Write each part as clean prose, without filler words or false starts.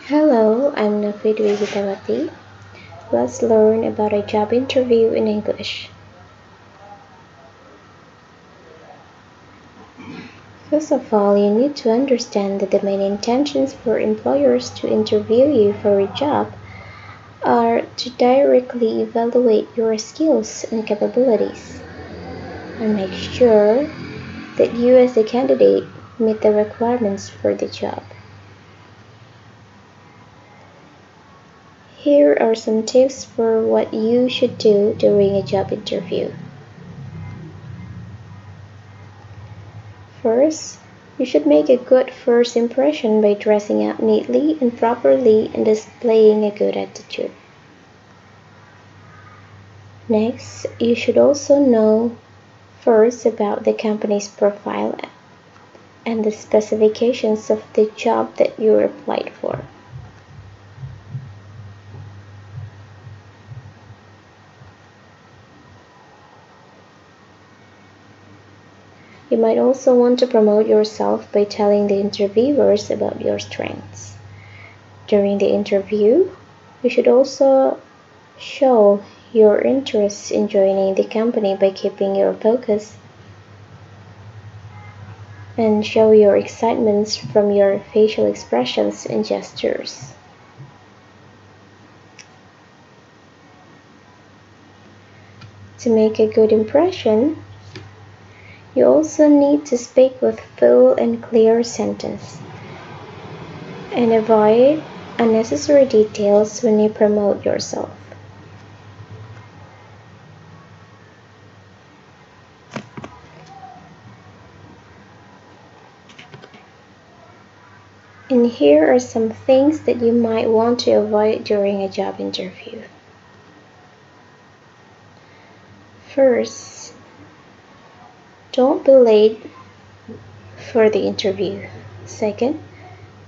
Hello, I'm Nafid Wigitawati. Let's learn about a job interview in English. First of all, you need to understand that the main intentions for employers to interview you for a job are to directly evaluate your skills and capabilities and make sure that you as a candidate meet the requirements for the job. Here are some tips for what you should do during a job interview. First, you should make a good first impression by dressing up neatly and properly and displaying a good attitude. Next, you should also know first about the company's profile and the specifications of the job that you applied for. You might also want to promote yourself by telling the interviewers about your strengths. During the interview, you should also show your interest in joining the company by keeping your focus and show your excitement from your facial expressions and gestures. To make a good impression, you also need to speak with full and clear sentence and avoid unnecessary details when you promote yourself. And here are some things that you might want to avoid during a job interview. First, don't be late for the interview. Second,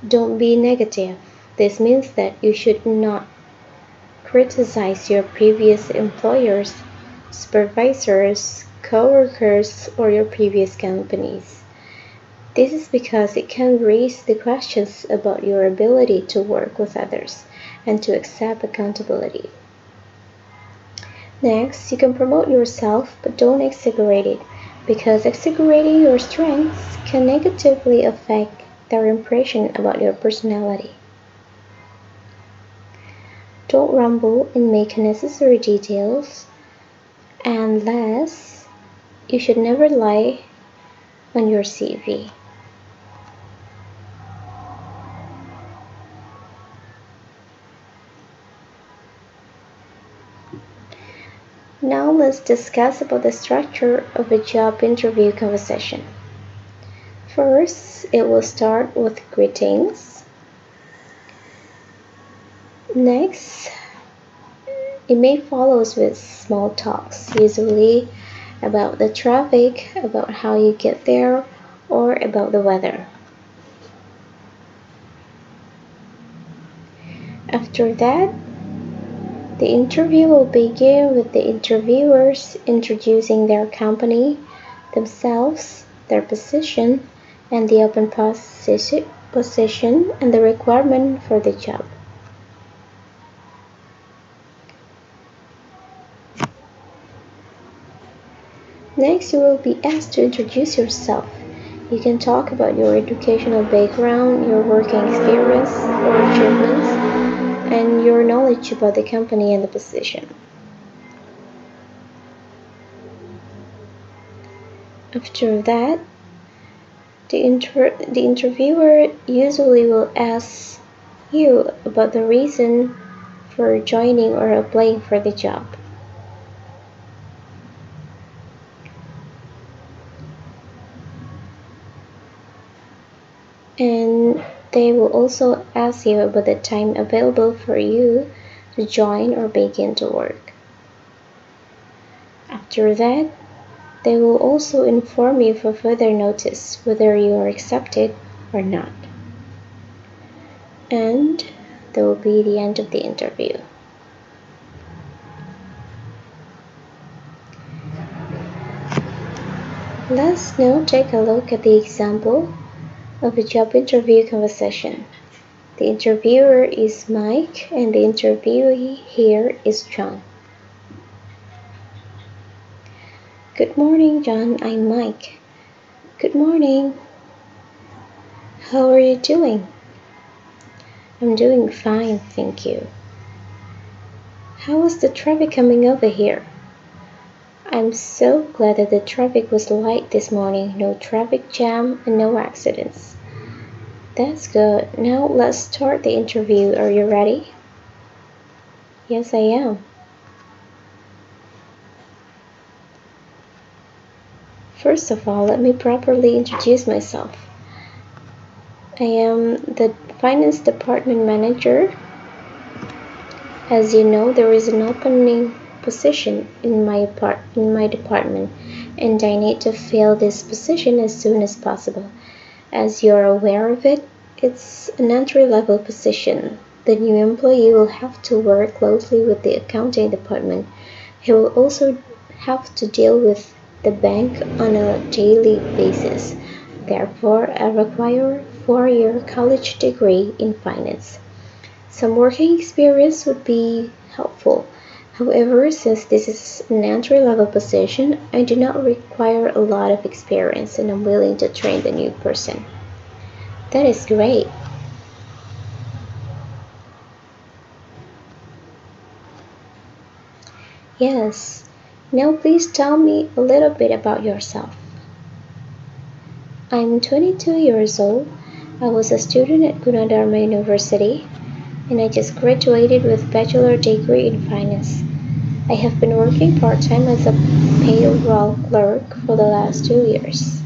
don't be negative. This means that you should not criticize your previous employers, supervisors, co-workers, or your previous companies. This is because it can raise the questions about your ability to work with others and to accept accountability. Next, you can promote yourself, but don't exaggerate it, because exaggerating your strengths can negatively affect their impression about your personality. Don't ramble and make unnecessary details. And last, you should never lie on your CV. Now let's discuss about the structure of a job interview conversation. First, it will start with greetings. Next, it may follow with small talks, usually about the traffic, about how you get there, or about the weather. After that, the interview will begin with the interviewers introducing their company, themselves, their position, and the open position and the requirement for the job. Next, you will be asked to introduce yourself. You can talk about your educational background, your working experience or achievements, and your knowledge about the company and the position. After that, the interviewer usually will ask you about the reason for joining or applying for the job. And they will also ask you about the time available for you to join or begin to work. After that, they will also inform you for further notice whether you are accepted or not. And that will be the end of the interview. Let's now take a look at the example of a job interview conversation. The interviewer is Mike and the interviewee here is John. Good morning, John. I'm Mike. Good morning. How are you doing? I'm doing fine, thank you. How was the traffic coming over here? I'm so glad that the traffic was light this morning. No traffic jam and no accidents. That's good. Now let's start the interview. Are you ready? Yes, I am. First of all, let me properly introduce myself. I am the finance department manager. As you know, there is an opening position in my department, and I need to fill this position as soon as possible. As you're aware of it, it's an entry-level position. The new employee will have to work closely with the accounting department. He will also have to deal with the bank on a daily basis. Therefore, I require a 4-year college degree in finance. Some working experience would be helpful. However, since this is an entry-level position, I do not require a lot of experience and I'm willing to train the new person. That is great. Yes. Now please tell me a little bit about yourself. I'm 22 years old. I was a student at Gunadarma University and I just graduated with bachelor degree in finance. I have been working part-time as a payroll clerk for the last 2 years.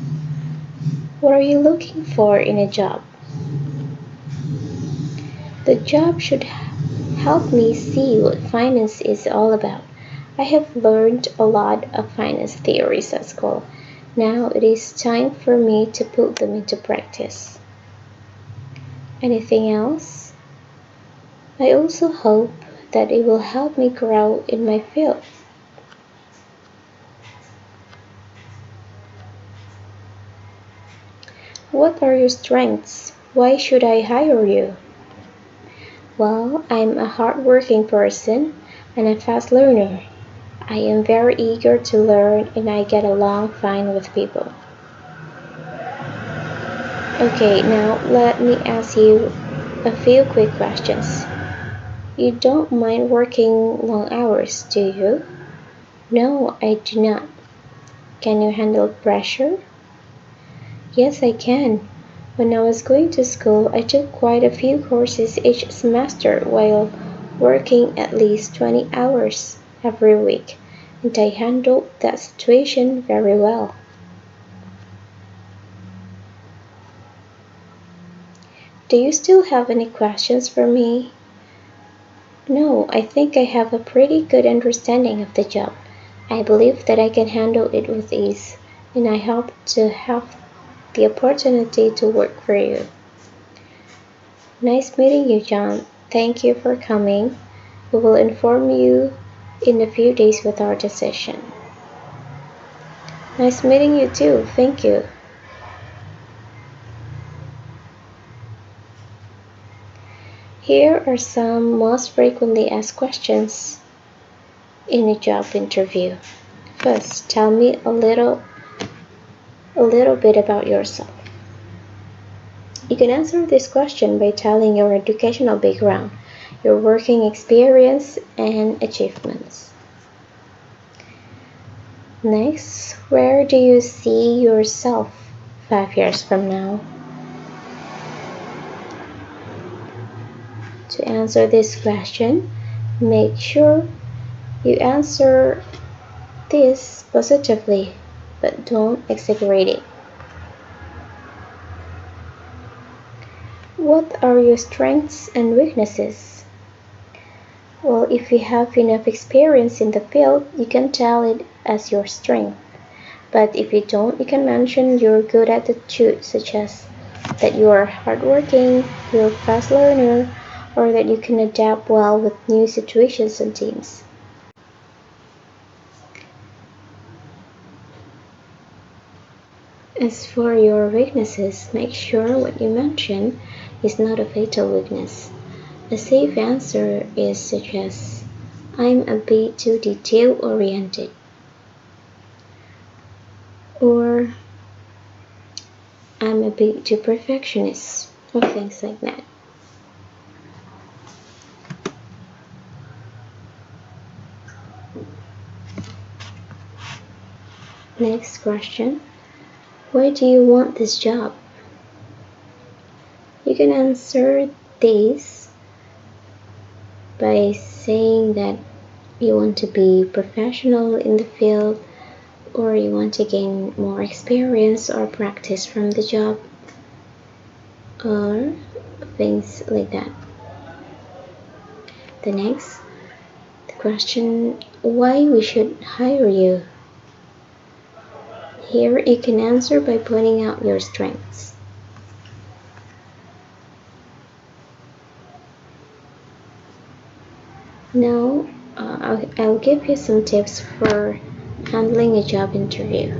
What are you looking for in a job? The job should help me see what finance is all about. I have learned a lot of finance theories at school. Now it is time for me to put them into practice. Anything else? I also hope that it will help me grow in my field. What are your strengths? Why should I hire you? Well, I'm a hardworking person and a fast learner. I am very eager to learn and I get along fine with people. Okay, now let me ask you a few quick questions. You don't mind working long hours, do you? No, I do not. Can you handle pressure? Yes, I can. When I was going to school, I took quite a few courses each semester while working at least 20 hours every week, and I handled that situation very well. Do you still have any questions for me? No, I think I have a pretty good understanding of the job. I believe that I can handle it with ease, and I hope to have the opportunity to work for you. Nice meeting you, John. Thank you for coming. We will inform you in a few days with our decision. Nice meeting you too. Thank you. Here are some most frequently asked questions in a job interview. First, tell me a little bit about yourself. You can answer this question by telling your educational background, your working experience, and achievements. Next, where do you see yourself 5 years from now? To answer this question, make sure you answer this positively, but don't exaggerate it. What are your strengths and weaknesses? Well, if you have enough experience in the field, you can tell it as your strength. But if you don't, you can mention your good attitude, such as that you are hardworking, you're a fast learner, or that you can adapt well with new situations and teams. As for your weaknesses, make sure what you mention is not a fatal weakness. A safe answer is such as, I'm a bit too detail-oriented, or I'm a bit too perfectionist, or things like that. Next question. Why do you want this job? You can answer this by saying that you want to be professional in the field, or you want to gain more experience or practice from the job, or things like that. The next question, why we should hire you? Here you can answer by pointing out your strengths. Now, I'll give you some tips for handling a job interview.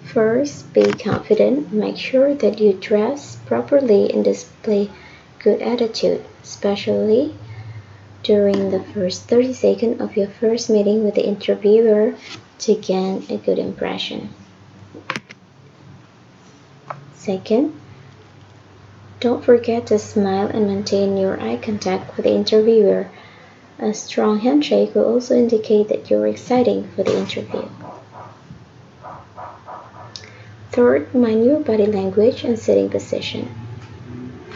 First, be confident. Make sure that you dress properly and display good attitude, especially during the first 30 seconds of your first meeting with the interviewer to gain a good impression. Second, don't forget to smile and maintain your eye contact with the interviewer. A strong handshake will also indicate that you're excited for the interview. Third, mind your body language and sitting position.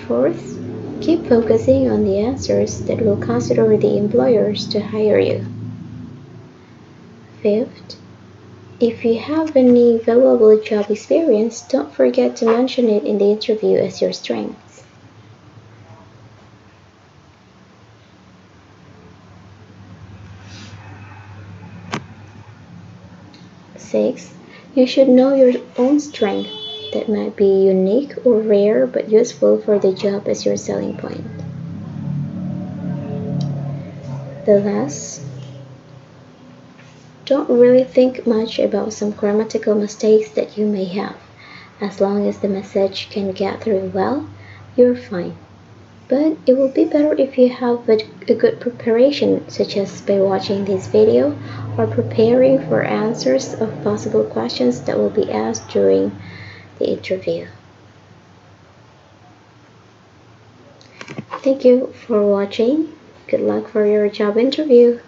Fourth, keep focusing on the answers that will consider the employers to hire you. Fifth, if you have any valuable job experience, don't forget to mention it in the interview as your strengths. Sixth, you should know your own strength that might be unique or rare but useful for the job as your selling point. The last, don't really think much about some grammatical mistakes that you may have. As long as the message can get through well, you're fine. But it will be better if you have a good preparation, such as by watching this video or preparing for answers of possible questions that will be asked during the interview. Thank you for watching. Good luck for your job interview.